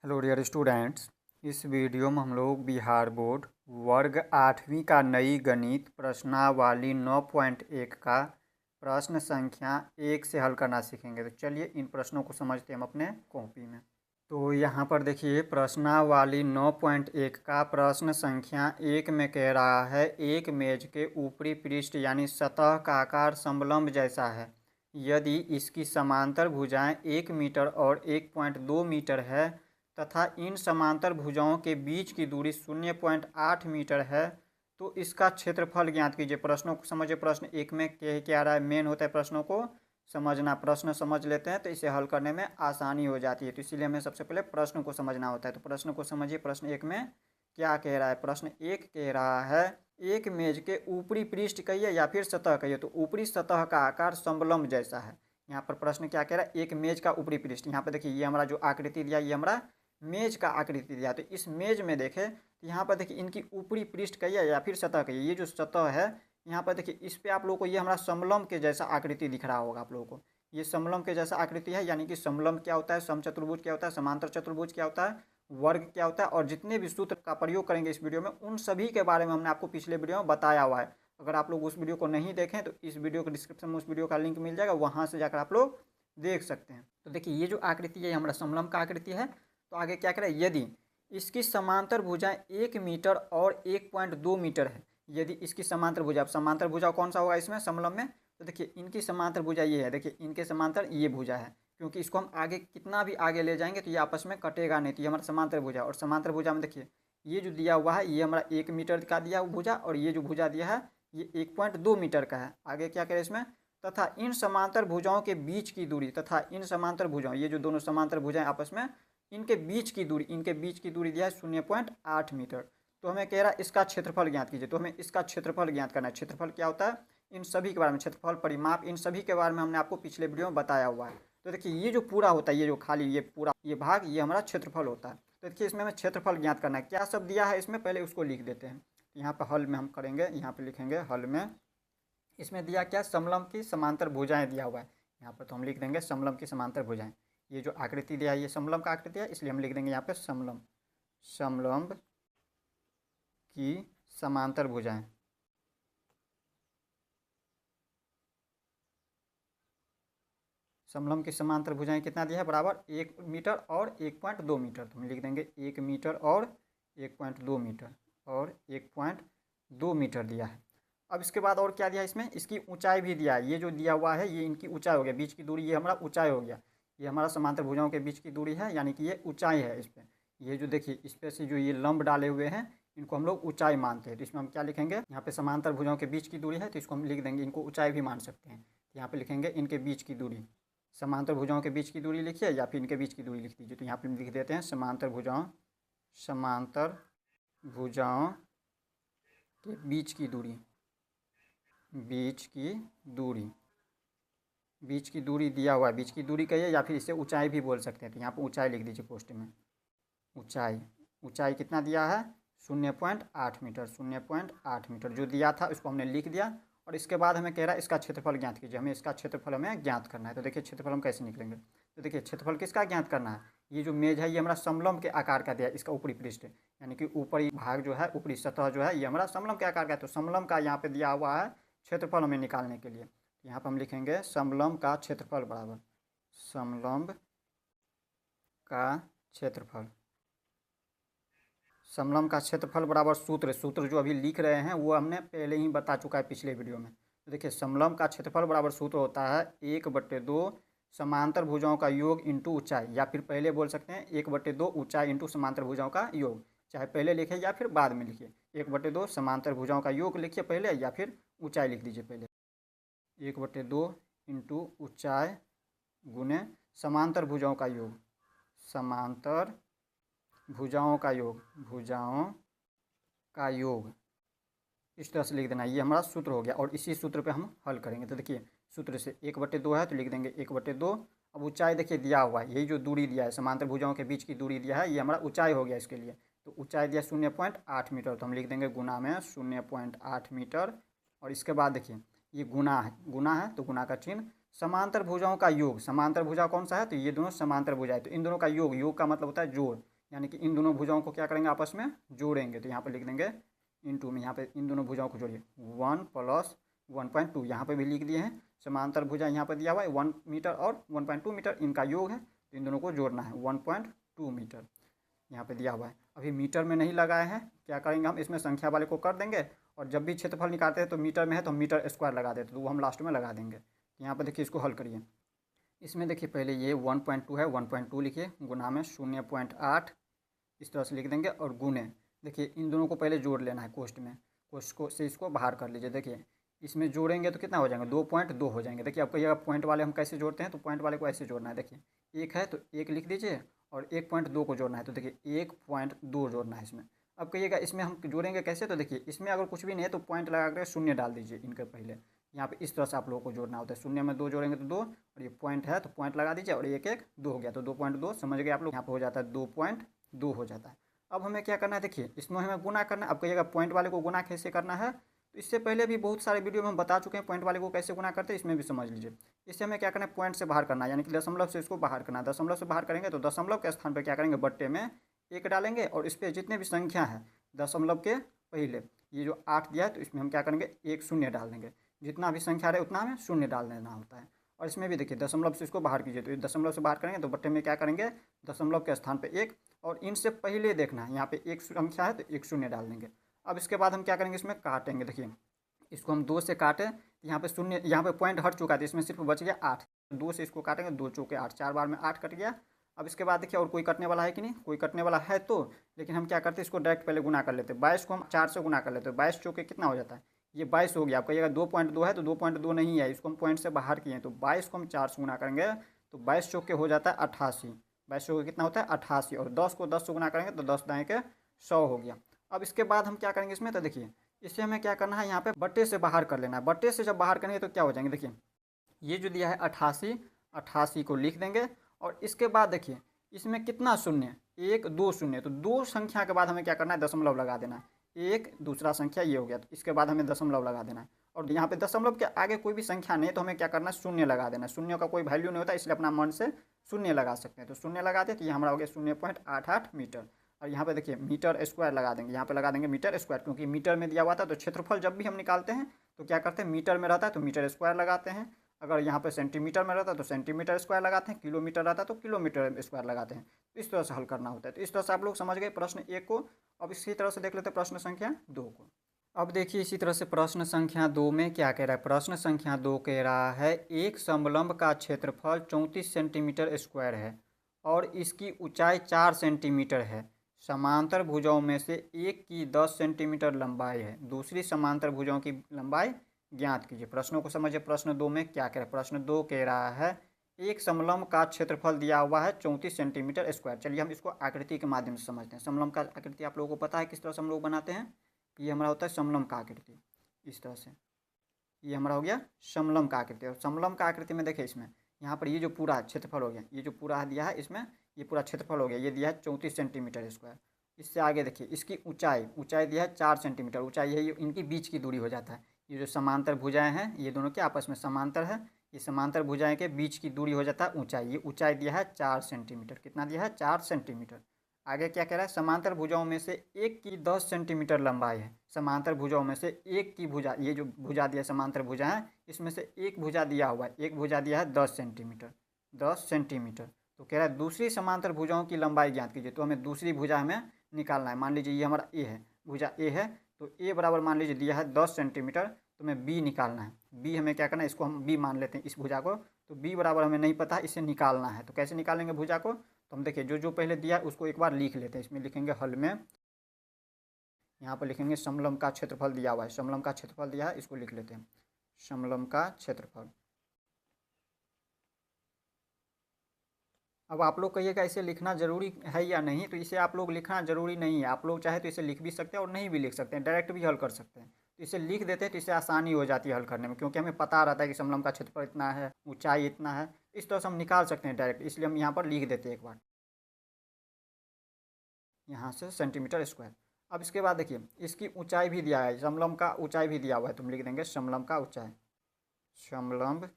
Hello dear students, इस video में हम लोग बिहार बोर्ड वर्ग 8वीं का नई गणित प्रश्नावली 9.1 का प्रश्न संख्या 1 से हल करना सीखेंगे। तो चलिए इन प्रश्नों को समझते हैं हम अपने कॉपी में। तो यहाँ पर देखिए प्रश्नावली 9.1 का प्रश्न संख्या 1 में कह रहा है एक मेज के ऊपरी पृष्ठ यानी सतह का आकार समलंब जैसा है यदि इसकी समांतर भुजाएं 1 मीटर और 1.2 मीटर है तथा इन समांतर भुजाओं के बीच की दूरी 0.8 मीटर है तो इसका क्षेत्रफल ज्ञात कीजिए। प्रश्नों को समझिए। प्रश्न एक में क्या आ रहा है, मेन होता है प्रश्नों को समझना। प्रश्न समझ लेते हैं तो इसे हल करने में आसानी हो जाती है, तो इसीलिए हमें सबसे पहले प्रश्न को समझना होता है। तो प्रश्न को समझिए। प्रश्न एक में क्या कह रहा है? प्रश्न एक कह रहा है एक मेज के ऊपरी पृष्ठ कहिए या फिर सतह कहिए, तो ऊपरी सतह का आकार समलंब जैसा है। यहाँ पर प्रश्न क्या कह रहा है? एक मेज का ऊपरी पृष्ठ। यहाँ पर देखिए ये हमारा जो आकृति दिया ये हमारा मेज का आकृति दिया। तो इस मेज में देखें तो यहाँ पर देखिए इनकी ऊपरी पृष्ठ कहिए या फिर सतह कहिए, ये जो सतह है यहाँ पर देखिए इस पे आप लोगों को ये हमारा समलंब के जैसा आकृति दिख रहा होगा आप लोगों को। ये समलंब के जैसा आकृति है, यानी कि समलंब क्या होता है, समचतुर्भुज क्या होता है, समांतर चतुर्भुज क्या होता है, वर्ग क्या होता है, और जितने भी सूत्र का प्रयोग करेंगे इस वीडियो में उन सभी के बारे में हमने आपको पिछले वीडियो में बताया हुआ है। अगर आप लोग उस वीडियो को नहीं देखें तो इस वीडियो के डिस्क्रिप्शन में उस वीडियो का लिंक मिल जाएगा, वहाँ से जाकर आप लोग देख सकते हैं। तो देखिए ये जो आकृति है हमारा समलंब का आकृति है। तो आगे क्या करें, यदि इसकी समांतर भुजाएं 1 मीटर और 1.2 मीटर है, यदि इसकी समांतर भुजा, अब समांतर भुजा कौन सा होगा इसमें समलंब में, तो देखिए इनकी समांतर भुजा ये है, देखिए इनके समांतर ये भुजा है, क्योंकि इसको हम आगे कितना भी आगे ले जाएंगे तो ये आपस में कटेगा नहीं। तो ये हमारा समांतर भुजा, और समांतर भुजा में देखिए ये जो दिया हुआ है ये हमारा 1 मीटर का दिया हुआ भुजा, और ये जो भुजा दिया है ये 1.2 मीटर का है। आगे क्या करें इसमें, तथा इन समांतर भुजाओं के बीच की दूरी, तथा इन समांतर भुजाओं, ये जो दोनों समांतर भुजाएं आपस में इनके बीच की दूरी, इनके बीच की दूरी दिया है 0.8 मीटर। तो हमें कह रहा है इसका क्षेत्रफल ज्ञात कीजिए। तो हमें इसका क्षेत्रफल ज्ञात करना है। क्षेत्रफल क्या होता है, इन सभी के बारे में, क्षेत्रफल, परिमाप, इन सभी के बारे में हमने आपको पिछले वीडियो में बताया हुआ है। तो देखिए ये जो पूरा होता है, ये जो खाली ये पूरा ये भाग, ये हमारा क्षेत्रफल होता है। तो देखिए इसमें हमें क्षेत्रफल ज्ञात करना है। क्या सब दिया है इसमें, पहले उसको लिख देते हैं। यहाँ पर हल में हम करेंगे, यहाँ पर लिखेंगे हल में। इसमें दिया क्या, समलंब की समांतर भुजाएं दिया हुआ है। यहाँ पर तो हम लिख देंगे समलंब की समांतर भुजाएं। ये जो आकृति दिया है ये समलंब का आकृति है, इसलिए हम लिख देंगे यहाँ पे समलंब, समलंब की समांतर भुजाएं। समलंब की समांतर भुजाएं कितना दिया है, बराबर 1 मीटर और 1.2 मीटर। तो हम लिख देंगे 1 मीटर और 1.2 मीटर, और 1.2 मीटर दिया है। अब इसके बाद और क्या दिया है इसमें, इसकी ऊंचाई भी दिया है। ये जो दिया हुआ है ये इनकी ऊंचाई हो गया, बीच की दूरी ये हमारा ऊंचाई हो गया। ये हमारा समांतर भुजाओं के बीच की दूरी है, यानी कि ये ऊंचाई है इस पर। ये जो देखिए इस पर से जो ये लंब डाले हुए हैं इनको हम लोग ऊंचाई मानते हैं। तो इसमें हम क्या लिखेंगे, यहाँ पे समांतर भुजाओं के बीच की दूरी है तो इसको हम लिख देंगे, इनको ऊंचाई भी मान सकते हैं। तो यहाँ पे लिखेंगे इनके बीच की दूरी, समांतर भुजाओं के बीच की दूरी लिखिए या फिर इनके बीच की दूरी लिख दीजिए। तो यहाँ पे हम लिख देते हैं समांतर भुजाओं, समांतर भुजाओं के बीच की दूरी, बीच की दूरी, बीच की दूरी दिया हुआ है। बीच की दूरी कहिए या फिर इसे ऊंचाई भी बोल सकते हैं। तो यहाँ पर ऊंचाई लिख दीजिए पोस्ट में। ऊंचाई, ऊंचाई कितना दिया है, 0.8 मीटर, 0.8 मीटर जो दिया था उसको हमने लिख दिया। और इसके बाद हमें कह रहा है इसका क्षेत्रफल ज्ञात कीजिए। हमें इसका क्षेत्रफल हमें ज्ञात करना है। तो देखिए क्षेत्रफल हम कैसे निकलेंगे, तो देखिए क्षेत्रफल किसका ज्ञात करना है, ये जो मेज है ये हमारा समलंब के आकार का दिया है, इसका ऊपरी पृष्ठ यानी कि ऊपरी भाग जो है, ऊपरी सतह जो है ये हमारा समलंब के आकार का है। तो समलंब का यहाँ पे दिया हुआ है क्षेत्रफल हमें निकालने के लिए। यहाँ पर हम लिखेंगे समलंब का क्षेत्रफल बराबर समलंब का क्षेत्रफल। समलंब का क्षेत्रफल बराबर सूत्र जो अभी लिख रहे हैं वो हमने पहले ही बता चुका है पिछले वीडियो में। तो देखिए समलंब का क्षेत्रफल बराबर सूत्र होता है 1/2 समांतर भुजाओं का योग इंटू ऊंचाई, या फिर पहले बोल सकते हैं 1/2 ऊंचाई इंटू समांतर भुजाओं का योग। चाहे पहले लिखे या फिर बाद में लिखिए, 1/2 समांतर भुजाओं का योग लिखिए पहले, या फिर ऊंचाई लिख दीजिए पहले। 1/2 इंटू ऊंचाई गुने समांतर भुजाओं का योग, समांतर भुजाओं का योग, भुजाओं का योग, इस तरह से लिख देना। ये हमारा सूत्र हो गया और इसी सूत्र पे हम हल करेंगे। तो देखिए सूत्र से 1/2 है तो लिख देंगे 1/2। अब ऊंचाई देखिए दिया हुआ है, यही जो दूरी दिया है समांतर भुजाओं के बीच की दूरी दिया है ये हमारा ऊंचाई हो गया इसके लिए। तो ऊंचाई दिया 0.8 मीटर, तो हम लिख देंगे गुना में 0.8 मीटर। और इसके बाद देखिए ये गुना है, गुना है तो गुना का चिन्ह, समांतर भुजाओं का योग, समांतर भुजा कौन सा है, तो ये दोनों समांतर भुजा है तो इन दोनों का योग, योग का मतलब होता है जोड़। यानी कि इन दोनों भुजाओं को क्या करेंगे, आपस में जोड़ेंगे। तो यहाँ पर लिख देंगे इंटू में, यहाँ पे इन दोनों भुजाओं को जोड़िए 1 + 1.2, यहाँ पे भी लिख दिए हैं। समांतर भुजा यहाँ पर दिया हुआ है 1 मीटर और 1.2 मीटर, इनका योग है, तो इन दोनों को जोड़ना है 1.2 मीटर यहाँ पे दिया हुआ है। अभी मीटर में नहीं लगाए हैं, क्या करेंगे हम इसमें संख्या वाले को कर देंगे, और जब भी क्षेत्रफल निकालते हैं तो मीटर में है तो मीटर स्क्वायर लगा देते, तो वो हम लास्ट में लगा देंगे। यहाँ पर देखिए इसको हल करिए। इसमें देखिए पहले ये 1.2 है, 1.2 लिखिए, गुना में 0.8 इस तरह से लिख देंगे, और गुने देखिए इन दोनों को पहले जोड़ लेना है कोष्ठ में, कोष्ठ को से इसको बाहर कर लीजिए। देखिए इसमें जोड़ेंगे तो कितना हो जाएंगे, 2.2 हो जाएंगे। देखिए आपको ये पॉइंट वाले हम कैसे जोड़ते हैं, तो पॉइंट वाले को ऐसे जोड़ना है। देखिए एक है तो एक लिख दीजिए, और 1.2 को जोड़ना है, तो देखिए 1.2 जोड़ना है इसमें। अब कहिएगा इसमें हम जोड़ेंगे कैसे, तो देखिए इसमें अगर कुछ भी नहीं है तो पॉइंट लगा कर शून्य डाल दीजिए इनके पहले। यहाँ पे इस तरह से आप लोगों को जोड़ना होता है, शून्य में 2 जोड़ेंगे तो 2, और ये पॉइंट है तो पॉइंट लगा दीजिए, और 1 1 2 हो गया, तो 2.2 समझ गए आप लोग। यहाँ पे हो जाता है 2.2 हो जाता है। अब हमें क्या करना है, देखिए इसमें हमें गुना करना है। अब कहिएगा पॉइंट वाले को गुना कैसे करना है, तो इससे पहले भी बहुत सारे वीडियो में हम बता चुके हैं पॉइंट वाले को कैसे गुना करते हैं, इसमें भी समझ लीजिए। इससे हमें क्या करना है, पॉइंट से बाहर करना है, यानी कि दशमलव से इसको बाहर करना है। दशमलव से बाहर करेंगे तो दशमलव के स्थान पर क्या करेंगे, बट्टे में 1 डालेंगे, और इस पर जितने भी संख्या है दशमलव के पहले, ये जो 8 दिया है तो इसमें हम क्या करेंगे, 1 शून्य डाल देंगे। जितना भी संख्या रहे उतना हमें शून्य डाल देना होता है। और इसमें भी देखिए दशमलव से इसको बाहर कीजिए, तो ये दशमलव से बाहर करेंगे तो बट्टे में क्या करेंगे, दशमलव के स्थान पे 1, और इनसे पहले देखना है यहाँ पे 1 संख्या है तो 1 शून्य डाल देंगे। अब इसके बाद हम क्या करेंगे, इसमें काटेंगे। देखिए इसको हम 2 से काटें, यहाँ पे शून्य, यहाँ पे पॉइंट हट चुका था, इसमें सिर्फ बच गया 8। 2 से इसको काटेंगे, 2 चौके 8, 4 बार में 8 कट गया। अब इसके बाद देखिए और कोई कटने वाला है कि नहीं, कोई कटने वाला है तो, लेकिन हम क्या करते हैं इसको डायरेक्ट पहले गुना कर लेते हैं। 22 को हम 4 से गुना कर लेते हैं, 22 चौके कितना हो जाता है, ये 22 हो गया। आप कहिएगा 2.2 है तो 2.2 नहीं है, इसको हम पॉइंट से बाहर किए हैं, तो 22 को हम 4 से गुना करेंगे तो 22 चौके हो जाता है 88। 22 चौके कितना होता है 88, और 10 को 10 से गुना करेंगे तो 10 दाएँ के 100 हो गया। अब इसके बाद हम क्या करेंगे इसमें, तो देखिए इससे हमें क्या करना है, यहाँ पे बट्टे से बाहर कर लेना है। बट्टे से जब बाहर करेंगे तो क्या हो जाएंगे, देखिए ये जो दिया है 88, 88 को लिख देंगे, और इसके बाद देखिए इसमें कितना शून्य, 1 2 शून्य, तो 2 संख्या के बाद हमें क्या करना है, दशमलव लगा देना है। एक दूसरा संख्या ये हो गया, तो इसके बाद हमें दशमलव लगा देना है। और यहाँ पे दशमलव के आगे कोई भी संख्या नहीं है तो हमें क्या करना है, शून्य लगा देना है। शून्य का कोई वैल्यू नहीं होता, इसलिए अपना मन से शून्य लगा सकते हैं। तो शून्य लगा दे तो ये हमारा हो गया 0.88 मीटर। और यहाँ पे देखिए मीटर स्क्वायर लगा देंगे, यहाँ पे लगा देंगे मीटर स्क्वायर, क्योंकि मीटर में दिया हुआ था। तो क्षेत्रफल जब भी हम निकालते हैं तो क्या करते हैं, मीटर में रहता है तो मीटर स्क्वायर लगाते हैं, अगर यहाँ पे सेंटीमीटर में रहता है तो सेंटीमीटर स्क्वायर लगाते हैं, किलोमीटर रहता है तो किलोमीटर स्क्वायर लगाते हैं। तो इस तरह से हल करना होता है। तो इस तरह से आप लोग समझ गए प्रश्न 1 को। अब इसी तरह से देख लेते हैं प्रश्न संख्या 2 को। अब देखिए इसी तरह से प्रश्न संख्या 2 में क्या कह रहा है। प्रश्न संख्या 2 कह रहा है एक समलंब का क्षेत्रफल 34 सेंटीमीटर स्क्वायर है और इसकी ऊंचाई 4 सेंटीमीटर है। समांतर भुजाओं में से एक की 10 सेंटीमीटर लंबाई है, दूसरी समांतर भुजाओं की लंबाई ज्ञात कीजिए। प्रश्नों को समझिए। प्रश्न 2 में क्या कह रहा है। प्रश्न 2 कह रहा है एक समलंब का क्षेत्रफल दिया हुआ है 34 सेंटीमीटर स्क्वायर। चलिए हम इसको आकृति के माध्यम से समझते हैं। समलंब का आकृति आप लोगों को पता है किस तरह से हम लोग बनाते हैं। ये हमारा होता है समलंब का आकृति, इस तरह से। ये हमारा हो गया समलंब का आकृति। और समलंब का आकृति में देखिए इसमें यहाँ पर ये जो पूरा क्षेत्रफल हो गया, ये जो पूरा दिया है इसमें ये पूरा क्षेत्रफल हो गया, ये दिया है 34 सेंटीमीटर स्क्वायर। इससे आगे देखिए इसकी ऊंचाई दिया है 4 सेंटीमीटर। ऊंचाई है, ये इनकी बीच की दूरी हो जाता है। ये जो समांतर भुजाएं हैं ये दोनों के आपस में समांतर है, ये समांतर भुजाएं के बीच की दूरी हो जाता है ऊंचाई। ये ऊंचाई दिया है 4 सेंटीमीटर। कितना दिया है, 4 सेंटीमीटर। आगे क्या कह रहा है, समांतर भुजाओं में से एक की 10 सेंटीमीटर लंबाई है। समांतर भुजाओं में से एक की भुजा, ये जो भुजा दिया समांतर भुजा है इसमें से एक भुजा दिया हुआ है, एक भुजा दिया है 10 सेंटीमीटर, 10 सेंटीमीटर। तो कह रहा है दूसरी समांतर भुजाओं की लंबाई ज्ञात कीजिए। तो हमें दूसरी भुजा हमें निकालना है। मान लीजिए ये हमारा ए है, भुजा ए है, तो ए बराबर मान लीजिए दिया है 10 सेंटीमीटर, तो हमें बी निकालना है। बी हमें क्या करना है, इसको हम बी मान लेते हैं इस भुजा को। तो बी बराबर हमें नहीं पता है, इसे निकालना है। तो कैसे निकालेंगे भुजा को, तो हम देखिए जो जो पहले दिया है उसको एक बार लिख लेते हैं। इसमें लिखेंगे हल में, यहाँ पर लिखेंगे समलंब का क्षेत्रफल दिया हुआ है। समलंब का क्षेत्रफल दिया है, इसको लिख लेते हैं समलंब का क्षेत्रफल। अब आप लोग कहिएगा इसे लिखना जरूरी है या नहीं, तो इसे आप लोग लिखना जरूरी नहीं है। आप लोग चाहे तो इसे लिख भी सकते हैं और नहीं भी लिख सकते हैं, डायरेक्ट भी हल कर सकते हैं। तो इसे लिख देते हैं तो इससे आसानी हो जाती है हल करने में, क्योंकि हमें पता रहता है कि समलंब का क्षेत्रफल इतना है, ऊंचाई इतना है। इस तरह से हम निकाल सकते हैं डायरेक्ट, इसलिए हम यहाँ पर लिख देते हैं एक बार, यहाँ से सेंटीमीटर स्क्वायर। अब इसके बाद देखिए इसकी ऊंचाई भी दिया है, समलंब का ऊंचाई भी दिया हुआ है। तुम लिख देंगे समलंब का ऊंचाई, समलंब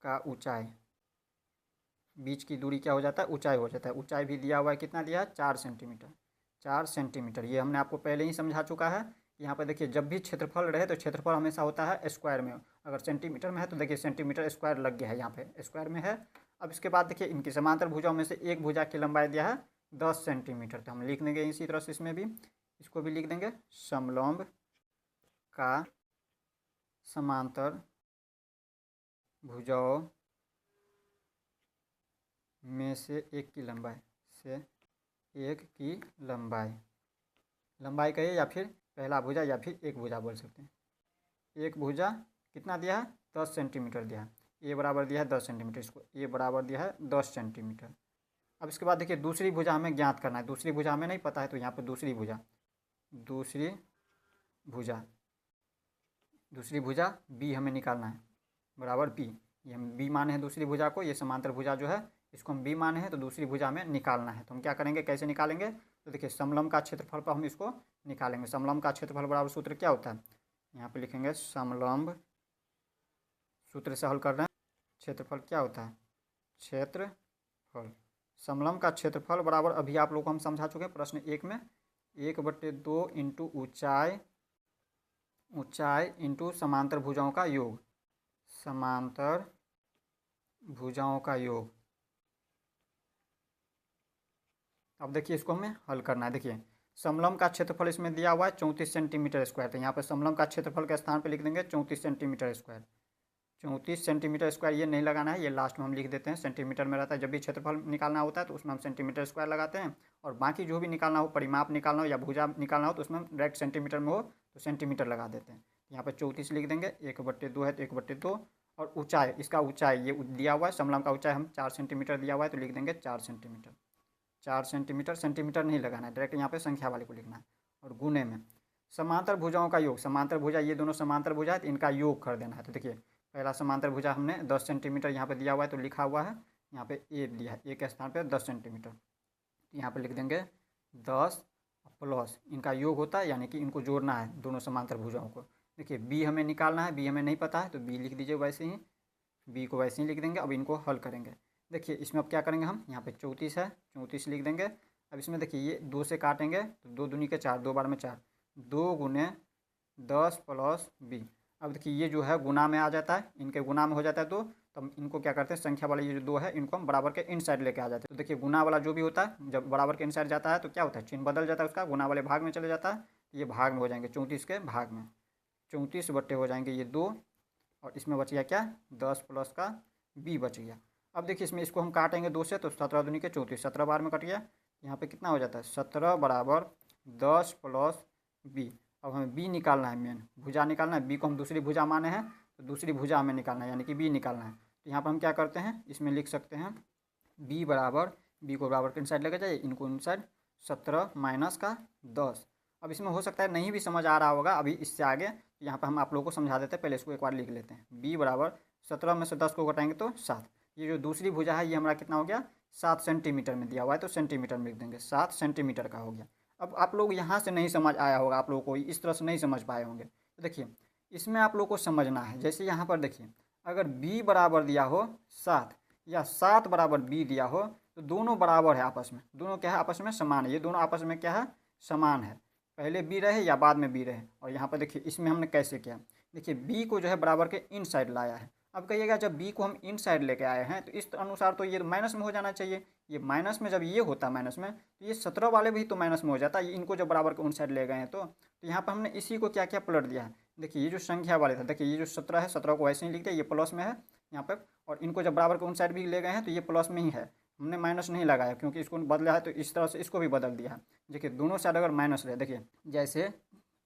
का ऊंचाई बीच की दूरी क्या हो जाता है, ऊंचाई हो जाता है। ऊंचाई भी दिया हुआ है, कितना दिया है, 4 सेंटीमीटर। 4 सेंटीमीटर ये हमने आपको पहले ही समझा चुका है। यहाँ पर देखिए जब भी क्षेत्रफल रहे तो क्षेत्रफल हमेशा होता है स्क्वायर में। अगर सेंटीमीटर में है तो देखिए सेंटीमीटर स्क्वायर लग गया है, यहाँ पे स्क्वायर में है। अब इसके बाद देखिए इनकी समांतर भुजाओं में से एक भुजा की लंबाई दिया है 10 सेंटीमीटर, तो हम लिख देंगे इसी तरह से इसमें भी, इसको भी लिख देंगे समलंब का समांतर भुजाओं में से एक की लंबाई लंबाई कहिए या फिर पहला भुजा या फिर एक भुजा बोल सकते हैं। एक भुजा कितना दिया है, 10 सेंटीमीटर दिया है। ए बराबर दिया है 10 सेंटीमीटर, इसको ए बराबर दिया है 10 सेंटीमीटर। अब इसके बाद देखिए दूसरी भुजा हमें ज्ञात करना है। दूसरी भुजा हमें नहीं पता है तो यहाँ पर दूसरी भुजा बी हमें निकालना है, बराबर बी। ये हम बी माने हैं दूसरी भुजा को, ये समांतर भुजा जो है इसको हम बी माने हैं, तो दूसरी भुजा में निकालना है। तो हम क्या करेंगे, कैसे निकालेंगे, तो देखिए समलंब का क्षेत्रफल पर हम इसको निकालेंगे। समलंब का क्षेत्रफल बराबर सूत्र क्या होता है, यहाँ पे लिखेंगे समलंब, सूत्र से हल कर रहे हैं। क्षेत्रफल क्या होता है, क्षेत्रफल, समलंब का क्षेत्रफल बराबर, अभी आप लोग को हम समझा चुके हैं प्रश्न 1 में, 1/2 इंटू ऊंचाई इंटू समांतर भुजाओं का योग, समांतर भुजाओं का योग। अब देखिए इसको हमें हल करना है। देखिए समलंब का क्षेत्रफल इसमें दिया हुआ है 34 सेंटीमीटर स्क्वायर, तो यहाँ पर समलंब का क्षेत्रफल के स्थान पर लिख देंगे 34 सेंटीमीटर स्क्वायर। 34 सेंटीमीटर स्क्वायर ये नहीं लगाना है, ये लास्ट में हम लिख देते हैं, सेंटीमीटर में रहता है। जब भी क्षेत्रफल निकालना होता है तो उसमें हम सेंटीमीटर स्क्वायर लगाते हैं, और बाकी जो भी निकालना हो, परिमाप निकालना हो या भुजा निकालना हो, तो उसमें हम डायरेक्ट सेंटीमीटर में हो तो सेंटीमीटर लगा देते हैं। यहाँ पर 34 लिख देंगे, 1/2 है तो 1/2, और ऊंचाई, इसका ऊंचाई ये दिया हुआ है, समलंब का ऊंचाई हम 4 सेंटीमीटर दिया हुआ है तो लिख देंगे 4 सेंटीमीटर। 4 सेंटीमीटर, सेंटीमीटर नहीं लगाना है, डायरेक्ट यहाँ पे संख्या वाले को लिखना है। और गुने में समांतर भुजाओं का योग, समांतर भुजा, ये दोनों समांतर भुजा है तो इनका योग कर देना है। तो देखिए पहला समांतर भुजा हमने 10 सेंटीमीटर यहाँ पे दिया हुआ है तो लिखा हुआ है, यहाँ पे ए दिया है, ए के स्थान पे 10 सेंटीमीटर, यहाँ पे लिख देंगे 10 प्लस इनका योग होता है, यानी कि इनको जोड़ना है दोनों समांतर भुजाओं को। देखिए बी हमें निकालना है, बी हमें नहीं पता है तो बी लिख दीजिए वैसे ही, बी को वैसे ही लिख देंगे। अब इनको हल करेंगे। देखिए इसमें अब क्या करेंगे हम, यहाँ पे 34 है, 34 लिख देंगे। अब इसमें देखिए ये 2 से काटेंगे तो 2 दूनी के 4, 2 बार में 4, 2 गुने 10 प्लस बी। अब देखिए ये जो है गुना में आ जाता है, इनके गुना में हो जाता है 2, तो हम इनको क्या करते हैं, संख्या वाले ये जो 2 है इनको हम बराबर के इन साइड लेके आ जाते हैं। तो देखिए गुना वाला जो भी होता है जब बराबर के इन साइड जाता है तो क्या होता है, चिन्ह बदल जाता है उसका, गुना वाले भाग में चले जाता है, ये भाग में हो जाएंगे 34 के भाग में, 34 बट्टे हो जाएंगे ये 2, और इसमें बच गया क्या, 10 प्लस का बी बच गया। अब देखिए इसमें इसको हम काटेंगे 2 से तो 17 दूनी के 34, 17 बार में कट गया, यहाँ पे कितना हो जाता है 17 बराबर 10 प्लस बी। अब हमें बी निकालना है, मेन भुजा निकालना है, बी को हम दूसरी भुजा माने हैं तो दूसरी भुजा हमें निकालना है, यानी कि बी निकालना है। तो यहाँ पर हम क्या करते हैं, इसमें लिख सकते हैं बी बराबर, बी को बराबर के इन साइड लेके जाइए, इनको इन साइड 17 माइनस का 10। अब इसमें हो सकता है नहीं भी समझ आ रहा होगा अभी इससे आगे, तो यहाँ पर हम आप लोगों को समझा देते हैं, पहले इसको एक बार लिख लेते हैं। बी बराबर 17 में से 10 को घटाएंगे तो 7। ये जो दूसरी भुजा है ये हमारा कितना हो गया, 7 सेंटीमीटर में दिया हुआ है तो सेंटीमीटर में लिख देंगे, 7 सेंटीमीटर का हो गया। अब आप लोग यहाँ से नहीं समझ आया होगा, आप लोगों को इस तरह से नहीं समझ पाए होंगे, तो देखिए इसमें आप लोग को समझना है। जैसे यहाँ पर देखिए अगर b बराबर दिया हो 7 या 7 बराबर b दिया हो तो दोनों बराबर है आपस में, दोनों क्या है आपस में समान है, ये दोनों आपस में क्या है समान है, पहले b रहे या बाद में b रहे। और यहाँ पर देखिए इसमें हमने कैसे किया, देखिए b को जो है बराबर के इन साइड लाया है। अब कहिएगा जब b को हम इन साइड लेके आए हैं तो इस अनुसार तो ये माइनस में हो जाना चाहिए, ये माइनस में जब ये होता है माइनस में तो ये 17 वाले भी तो माइनस में हो जाता है, ये इनको जब बराबर के उन साइड ले गए हैं तो यहाँ पर हमने इसी को क्या क्या पलट दिया है। देखिए ये जो संख्या वाले था, देखिए ये जो 17 है 17 को वैसे ही लिख दिया, ये प्लस में है यहाँ पर, और इनको जब बराबर के उन साइड भी ले गए हैं तो ये प्लस में ही है, हमने माइनस नहीं लगाया क्योंकि इसको बदला है तो इस तरह से इसको भी बदल दिया है। देखिए दोनों साइड अगर माइनस रहे, देखिए जैसे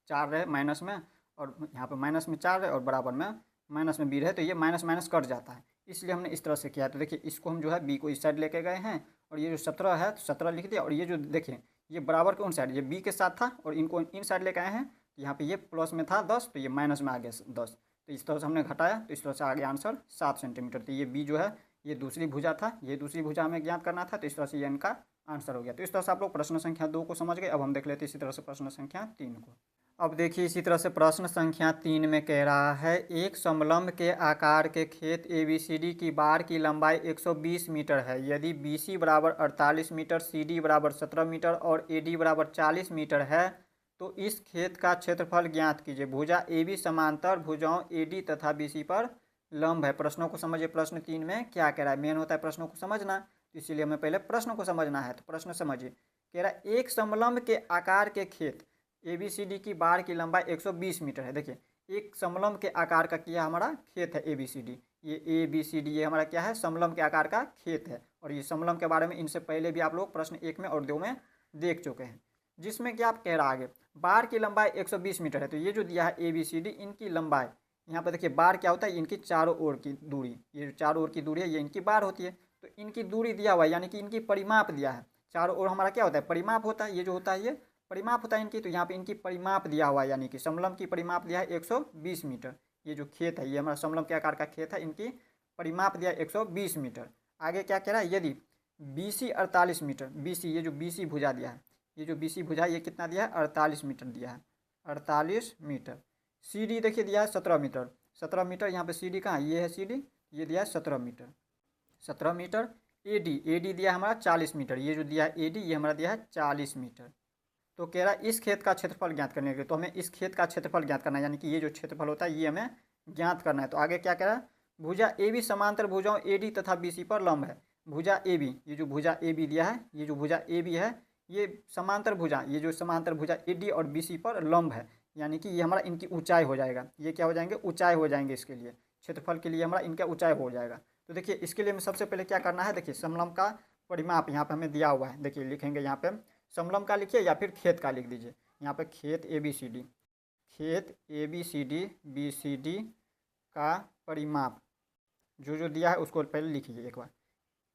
4 रहे माइनस में और यहाँ पर माइनस में 4 रहे और बराबर में माइनस में बी रहे तो ये माइनस माइनस कट जाता है, इसलिए हमने इस तरह से किया। तो देखिए इसको हम जो है बी को इस साइड लेके गए हैं और ये जो 17 है तो 17 लिख दिया, और ये जो देखिए ये बराबर के उन साइड, ये बी के साथ था और इनको इन साइड लेके आए हैं, यहाँ पे ये प्लस में था 10 तो ये माइनस में आ गया 10, तो इस तरह से हमने घटाया तो इस तरह से आ गया आंसर 7 सेंटीमीटर। तो ये बी जो है ये दूसरी भुजा था, ये दूसरी भुजा हमें ज्ञात करना था, तो इस तरह से ये इनका आंसर हो गया। तो इस तरह से आप लोग प्रश्न संख्या 2 को समझ गए। अब हम देख लेते हैं इसी तरह से प्रश्न संख्या 3 को। अब देखिए इसी तरह से प्रश्न संख्या 3 में कह रहा है एक समलंब के आकार के खेत ABCD की बाड़ की लंबाई 120 मीटर है। यदि BC बराबर 48 मीटर, CD बराबर 17 मीटर और AD बराबर 40 मीटर है तो इस खेत का क्षेत्रफल ज्ञात कीजिए। भुजा AB समांतर भुजाओं AD तथा BC पर लंब है। प्रश्नों को समझिए। प्रश्न 3 में क्या कह रहा है, मेन होता है प्रश्नों को समझना, तो इसीलिए हमें पहले प्रश्न को समझना है। तो प्रश्न समझिए, कह रहा है एक समलंब के आकार के खेत ABCD की बाड़ की लंबाई 120 मीटर है। देखिए एक समलंब के आकार का किया हमारा खेत है ABCD, ये ABCD ये हमारा क्या है, समलंब के आकार का खेत है। और ये समलंब के बारे में इनसे पहले भी आप लोग प्रश्न 1 में और 2 में देख चुके हैं, जिसमें क्या आप कह रहा आगे बाड़ की लंबाई 120 मीटर है। तो ये जो दिया है ABCD इनकी लंबाई, यहाँ पर देखिए बाड़ क्या होता है, इनकी चारों ओर की दूरी, ये जो चारों ओर की दूरी है ये इनकी बाड़ होती है। तो इनकी दूरी दिया हुआ है, यानी कि इनकी परिमाप दिया है। चारों ओर हमारा क्या होता है, परिमाप होता है। ये जो होता है ये परिमाप होता है इनकी। तो यहाँ पे इनकी परिमाप दिया हुआ है, यानी कि समलंब की परिमाप दिया है 120 मीटर। ये जो खेत है ये हमारा समलंब के आकार का खेत है, इनकी परिमाप दिया है 120 मीटर। आगे क्या कह रहा है, यदि BC 48 मीटर, BC ये जो BC भुजा दिया है, ये जो BC भुजा ये कितना दिया है, 48 मीटर दिया है, 48 मीटर। CD देखिए दिया है 17 मीटर, 17 मीटर। यहाँ पे CD कहाँ, ये है CD, ये दिया है 17 मीटर, 17 मीटर। AD दिया है हमारा 40 मीटर, ये जो दिया है AD ये हमारा दिया है 40 मीटर। तो कह रहा है इस खेत का क्षेत्रफल ज्ञात करने के लिए, तो हमें इस खेत का क्षेत्रफल ज्ञात करना है, यानी कि ये जो क्षेत्रफल होता है ये हमें ज्ञात करना है। तो आगे क्या कह रहा है, भुजा AB समांतर भुजाओं AD तथा BC पर लंब है। भुजा AB, ये जो भुजा AB दिया है, ये जो भुजा AB है ये समांतर भुजा, ये जो समांतर भुजा AD और BC पर लंब है, यानी कि ये हमारा इनकी ऊंचाई हो जाएगा। ये क्या हो जाएंगे, ऊंचाई हो जाएंगे। इसके लिए क्षेत्रफल के लिए हमारा इनका ऊंचाई हो जाएगा। तो देखिए इसके लिए हमें सबसे पहले क्या करना है, देखिए समलंब का परिमाप यहाँ पे हमें दिया हुआ है। देखिए लिखेंगे यहाँ पे समलंब का लिखिए या फिर खेत का लिख दीजिए। यहाँ पे खेत ABCD, खेत ABCD BCD का परिमाप जो जो दिया है उसको पहले लिखिए एक बार।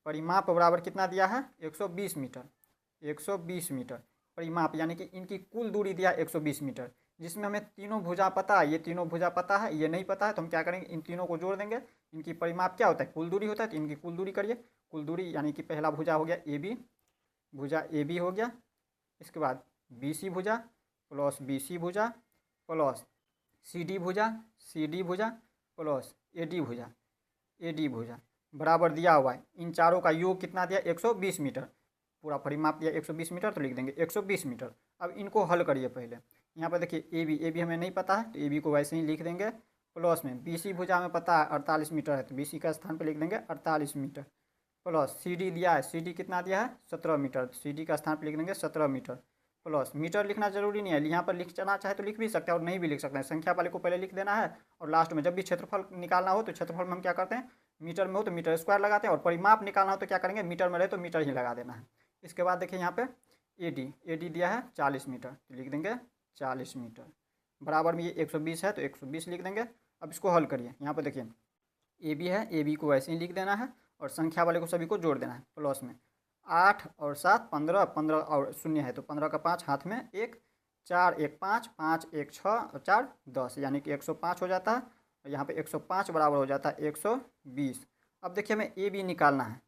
परिमाप बराबर कितना दिया है, 120 मीटर, 120 मीटर परिमाप, यानी कि इनकी कुल दूरी दिया 120 मीटर, जिसमें हमें तीनों भुजा पता है। ये तीनों भुजा पता है, ये नहीं पता है, तो हम क्या करेंगे, इन तीनों को जोड़ देंगे। इनकी परिमाप क्या होता है, कुल दूरी होता है, तो इनकी कुल दूरी करिए। कुल दूरी यानी कि पहला भुजा हो गया AB, भुजा AB हो गया। इसके बाद BC भुजा प्लस BC भुजा प्लस CD भुजा, CD भुजा प्लस AD भुजा, AD भुजा बराबर दिया हुआ है। इन चारों का योग कितना दिया, 120 मीटर। पूरा परिमाप दिया 120 मीटर, तो लिख देंगे 120 मीटर। अब इनको हल करिए पहले। यहाँ पर देखिए AB हमें नहीं पता है, तो AB को वैसे ही लिख देंगे। प्लस में BC भुजा हमें पता है 48 मीटर है, तो BC का स्थान पर लिख देंगे 48 मीटर। प्लस CD दिया है, CD कितना दिया है, 17 मीटर, CD का स्थान पर लिख देंगे 17 मीटर। प्लस मीटर लिखना जरूरी नहीं है, यहाँ पर लिखना चाहे तो लिख भी सकते हैं और नहीं भी लिख सकते हैं। संख्या वाले को पहले लिख देना है और लास्ट में जब भी क्षेत्रफल निकालना हो तो क्षेत्रफल में हम क्या करते हैं, मीटर में हो तो मीटर स्क्वायर लगाते हैं, और परिमाप निकालना हो तो क्या करेंगे, मीटर में रहे तो मीटर ही लगा देना है। इसके बाद देखिए यहाँ पे AD दिया है 40 मीटर, तो लिख देंगे 40 मीटर। बराबर में ये 120 है तो 120 लिख देंगे। अब इसको हल करिए। यहाँ पर देखिए AB है, AB को वैसे ही लिख देना है और संख्या वाले को सभी को जोड़ देना है। प्लस में 8 और 7 15, 15 और शून्य है तो 15 का 5 हाथ में 1, 4 1 5, 5 1 6 और 4 10, यानी कि 105 हो जाता है। और यहाँ पे 105 बराबर हो जाता है 120। अब देखिए हमें AB निकालना है।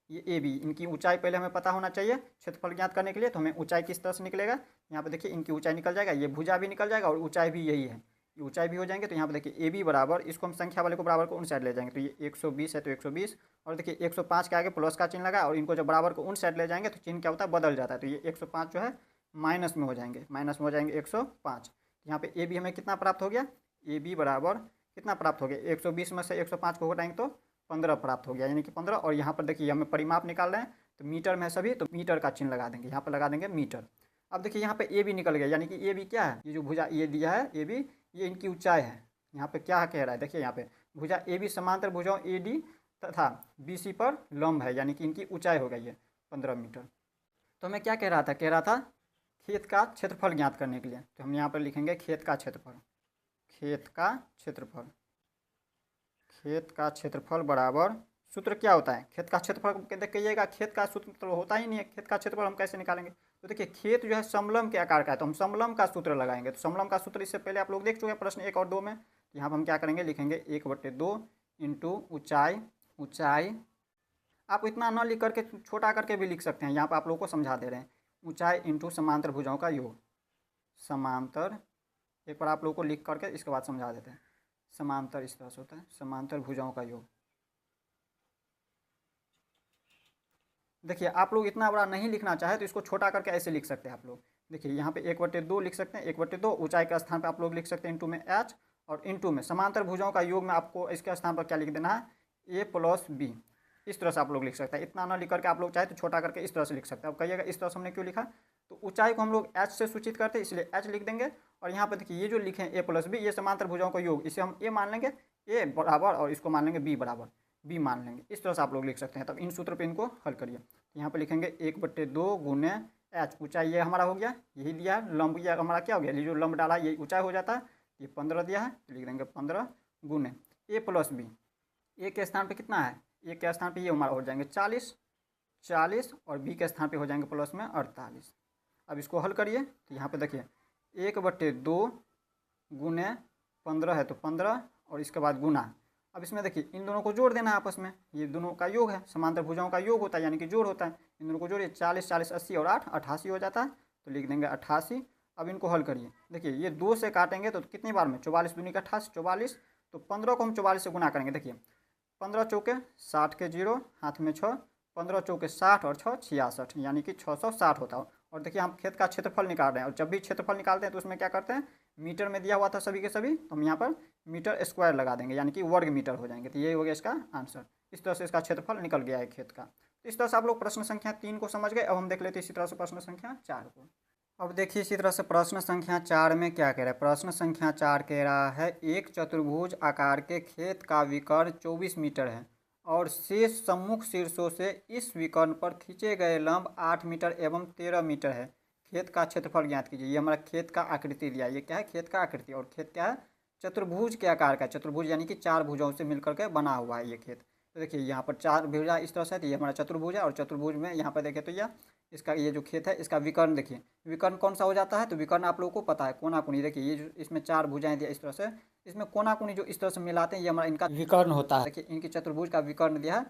ये AB, इनकी ऊंचाई पहले हमें पता होना चाहिए क्षेत्रफल ज्ञात करने के लिए। तो हमें ऊंचाई किस तरह से निकलेगा, यहाँ पे देखिए इनकी ऊंचाई निकल जाएगा, ये भुजा भी निकल जाएगा और ऊंचाई भी यही है, ये ऊंचाई भी हो जाएंगे। तो यहाँ पे देखिए AB बराबर, इसको हम संख्या वाले को बराबर को उन साइड ले जाएंगे, तो ये 120 है तो 120, और देखिए 105 के आगे प्लस का चिन्ह लगा और इनको जब बराबर को उन साइड ले जाएंगे तो चिन्ह क्या होता है, बदल जाता है। तो ये 105 जो है माइनस में हो जाएंगे, माइनस में हो जाएंगे 105। यहाँ पे AB हमें कितना प्राप्त हो गया, AB बराबर कितना प्राप्त हो गया, 120 में से 105 को घटाएंगे तो 15 प्राप्त हो गया, यानी कि 15। और यहाँ पर देखिए हमें परिमाप निकाल रहे हैं तो मीटर में सभी, तो मीटर का चिन्ह लगा देंगे, यहाँ पर लगा देंगे मीटर। अब देखिए यहाँ पे AB निकल गया, यानी कि AB क्या है, ये जो भुजा ये दिया है AB, ये इनकी ऊंचाई है। यहाँ पे क्या कह रहा है, देखिए यहाँ पे भुजा AB समांतर भुजाओं AD तथा BC पर लंब है, यानी कि इनकी ऊंचाई हो गई है 15 मीटर। तो हमें क्या कह रहा था, कह रहा था खेत का क्षेत्रफल ज्ञात करने के लिए। तो हम यहाँ पर लिखेंगे खेत का क्षेत्रफल, खेत का क्षेत्रफल, खेत का क्षेत्रफल बराबर, सूत्र क्या होता है, खेत का क्षेत्रफल देख कहिएगा, खेत का सूत्र तो होता ही नहीं है, खेत का क्षेत्रफल हम कैसे निकालेंगे। तो देखिए खेत जो है समलंब के आकार का है, तो हम समलंब का सूत्र लगाएंगे। तो समलंब का सूत्र इससे पहले आप लोग देख चुके हैं प्रश्न 1 और 2 में। तो यहाँ पर हम क्या करेंगे, लिखेंगे 1/2 इंटू ऊंचाई, ऊंचाई आप इतना न लिख करके छोटा करके भी लिख सकते हैं, यहाँ पर आप लोगों को समझा दे रहे हैं। ऊंचाई इंटू समांतर भुजाओं का योग, समांतर एक बार आप लोगों को लिख करके इसके बाद समझा देते हैं। समांतर इस तरह से होता है, समांतर भुजाओं का योग। देखिए आप लोग इतना बड़ा नहीं लिखना चाहे तो इसको छोटा करके ऐसे लिख सकते हैं आप लोग। देखिए यहाँ पे 1/2 लिख सकते हैं, 1/2 ऊंचाई के स्थान पे आप लोग लिख सकते हैं इंटू में h, और इंटू में समांतर भुजाओं का योग में आपको इसके स्थान पर क्या लिख देना है, a + b। इस तरह से आप लोग लिख सकते हैं। इतना ना लिख करके आप लोग चाहे तो छोटा करके इस तरह से लिख सकते हैं। अब कहिएगा इस तरह से हमने क्यों लिखा, तो ऊंचाई को हम लोग h से सूचित करते हैं इसलिए h लिख देंगे। और यहाँ पर देखिए ये जो लिखे a + b, ये समांतर भुजाओं का योग, इसे हम a मान लेंगे, a बराबर, और इसको मान लेंगे b बराबर b मान लेंगे। इस तरह से आप लोग लिख सकते हैं। तब इन सूत्र पे इनको हल करिए। यहाँ पे लिखेंगे 1/2 गुने h, ऊंचाई ये हमारा हो गया, यही दिया है। लंब ये हमारा क्या हो गया, ये जो लंब डाला है ये ऊंचाई हो जाता है, ये 15 दिया है, तो लिख देंगे 15 गुने a + b। a के स्थान पे कितना है, a के स्थान पे ये हमारा हो जाएंगे 40, और b के स्थान पे हो जाएंगे प्लस में 48। अब इसको हल करिए तो यहाँ पे देखिए 1/2 गुने 15 है तो 15, और इसके बाद गुना। अब इसमें देखिए इन दोनों को जोड़ देना है आपस में, ये दोनों का योग है, समांतर भुजाओं का योग होता है, यानी कि जोड़ होता है। इन दोनों को जोड़िए, 40 40 80 और 8 88 हो जाता है, तो लिख देंगे 88। अब इनको हल करिए, देखिए ये 2 से काटेंगे तो कितनी बार में, 44 दूनी का 88, 44। तो 15 को हम 44 से गुना करेंगे। देखिए 15 चौके 60 के 0, हाथ में 6, 15 चौके 60 और 6 66, यानी कि 660 होता है। और देखिए हम खेत का क्षेत्रफल निकाल रहे हैं, और जब भी क्षेत्रफल निकालते हैं तो उसमें क्या करते हैं, मीटर में दिया हुआ था सभी के सभी, तो हम यहाँ पर मीटर स्क्वायर लगा देंगे, यानी कि वर्ग मीटर हो जाएंगे। तो ये हो गया इसका आंसर। इस तरह से इसका क्षेत्रफल निकल गया है खेत का। तो इस तरह से आप लोग प्रश्न संख्या 3 को समझ गए। अब हम देख लेते हैं इसी तरह से प्रश्न संख्या 4 को। अब देखिए इसी तरह से प्रश्न संख्या 4 में क्या कह रहा है। प्रश्न संख्या 4 कह रहा है एक चतुर्भुज आकार के खेत का विकर्ण 24 मीटर है और शेष सम्मुख शीर्षों से इस विकर्ण पर खींचे गए लंब 8 मीटर एवं 13 मीटर है। खेत का क्षेत्रफल ज्ञात कीजिए। ये हमारा खेत का आकृति दिया है। ये क्या है, खेत का आकृति। और खेत क्या है, चतुर्भुज के आकार का। चतुर्भुज यानी कि 4 भुजाओं से मिलकर के बना हुआ है ये खेत। तो देखिए यहाँ पर 4 भुजा इस तरह से है, तो ये हमारा चतुर्भुज है। और चतुर्भुज में यहाँ पर देखें तो यह इसका ये जो खेत है इसका विकर्ण देखिए, विकर्ण कौन सा हो जाता है, तो विकर्ण आप लोगों को पता है कोना कोनी। देखिए ये जो इसमें 4 भुजाएं दिया इस तरह से, इसमें कोना कोनी जो इस तरह से मिलाते हैं ये हमारा इनका विकर्ण होता है। देखिए इनकी चतुर्भुज का विकर्ण दिया है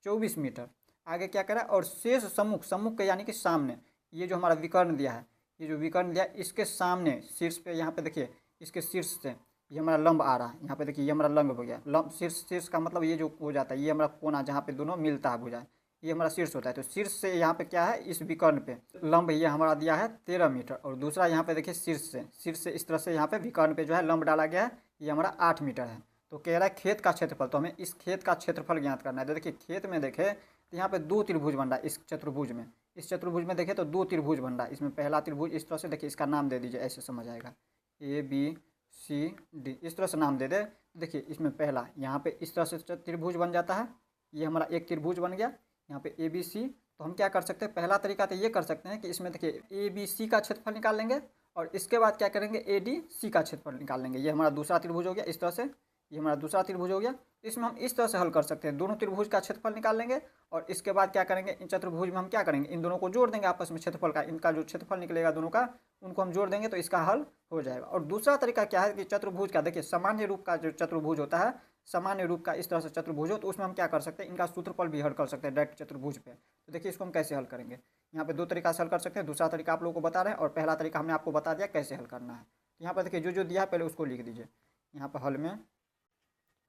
24 मीटर। आगे क्या करा, और शेष सम्मुख, सम्मुख के यानी कि सामने, ये जो हमारा विकर्ण दिया है, ये जो विकर्ण दिया है इसके सामने शीर्ष पे, यहाँ पे देखिए इसके शीर्ष से ये हमारा लंब आ रहा है। यहाँ पे देखिए ये हमारा लंब हो गया, लंब शीर्ष, शीर्ष का मतलब ये जो हो जाता है ये हमारा कोना जहाँ पे दोनों मिलता है भुजा, ये हमारा शीर्ष होता है। तो शीर्ष से यहाँ पे क्या है, इस विकर्ण पे लंब ये हमारा दिया है 13 मीटर। और दूसरा यहाँ पे देखिए शीर्ष से इस तरह से यहाँ पे विकर्ण पे जो है लंब डाला गया है, ये हमारा 8 मीटर है। तो कह रहा है खेत का क्षेत्रफल, तो हमें इस खेत का क्षेत्रफल ज्ञात करना है। तो देखिए खेत में देखे तो यहाँ पे 2 त्रिभुज बन रहा है इस चतुर्भुज में। इस चतुर्भुज में देखे तो 2 त्रिभुज बन रहा है। इसमें पहला त्रिभुज इस तरह से देखिए, इसका नाम दे दीजिए, ऐसे समझ आएगा, ABCD इस तरह से नाम दे दे। देखिए इसमें पहला यहाँ पे इस तरह से त्रिभुज बन जाता है, ये हमारा एक त्रिभुज बन गया यहाँ पे ABC। तो हम क्या कर सकते हैं, पहला तरीका तो ये कर सकते हैं कि इसमें देखिए ABC का क्षेत्रफल निकाल लेंगे, और इसके बाद क्या करेंगे ADC का क्षेत्रफल निकाल लेंगे। ये हमारा दूसरा त्रिभुज हो गया इस तरह से, ये हमारा दूसरा त्रिभुज हो गया। इसमें हम इस तरह से हल कर सकते हैं, दोनों त्रिभुज का क्षेत्रफल निकाल लेंगे, और इसके बाद क्या करेंगे, इन चतुर्भुज में हम क्या करेंगे, इन दोनों को जोड़ देंगे आपस में क्षेत्रफल का, इनका जो क्षेत्रफल निकलेगा दोनों का उनको हम जोड़ देंगे तो इसका हल हो जाएगा। और दूसरा तरीका क्या है कि चतुर्भुज का, देखिए सामान्य रूप का जो चतुर्भुज होता है, सामान्य रूप का इस तरह से चतुर्भुज हो, तो उसमें हम क्या कर सकते हैं, इनका सूत्रफल भी हल कर सकते हैं डायरेक्ट चतुर्भुज पे। तो देखिए इसको हम कैसे हल करेंगे, यहाँ पे 2 तरीका से हल कर सकते हैं। दूसरा तरीका आप लोगों को बता रहे हैं, और पहला तरीका हमने आपको बता दिया कैसे हल करना है। यहाँ पर देखिए जो जो दिया है पहले उसको लिख दीजिए। यहाँ पर